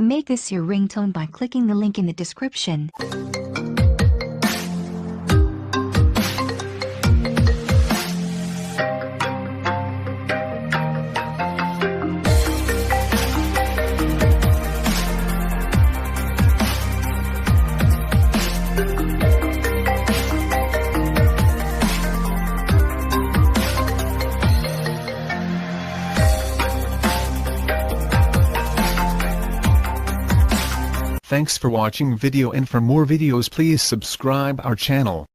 Make this your ringtone by clicking the link in the description. Thanks for watching video, and for more videos please subscribe our channel.